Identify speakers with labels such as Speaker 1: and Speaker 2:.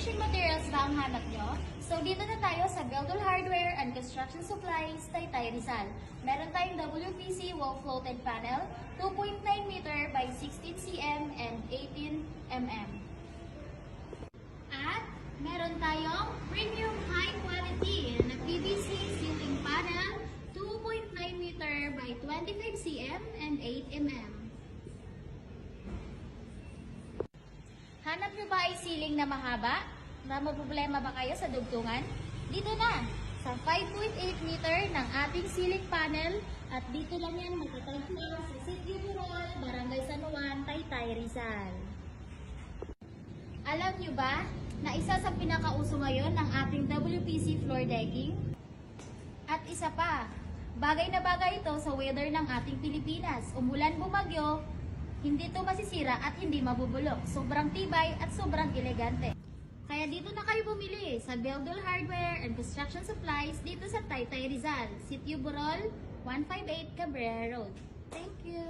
Speaker 1: finishing materials ba ang hanap nyo? So dito na tayo sa Beldol Hardware and Construction Supplies, Taytay Rizal. Meron tayong WPC wall floated panel, 2.9 meter by 16 cm and 18 mm. At meron tayong premium high quality na PVC ceiling panel, 2.9 meter by 25 cm and 8 mm. Hanap nyo ba ay ceiling na mahaba? Na problema ba kayo sa dugtungan? Dito na! Sa 5.8 meter ng ating ceiling panel at dito lang yan matatagpuan sa Sitio Burol, Barangay San Juan, Taytay, Rizal. Alam nyo ba na isa sa pinakauso ngayon ng ating WPC floor decking? At isa pa, bagay na bagay ito sa weather ng ating Pilipinas. Umulan, bumagyo, hindi ito masisira at hindi mabubulok. Sobrang tibay at sobrang elegante. Kaya dito na kayo bumili sa Beldol Hardware and Construction Supplies dito sa Taytay Rizal, Sitio Burol, 158 Cabrera Road. Thank you!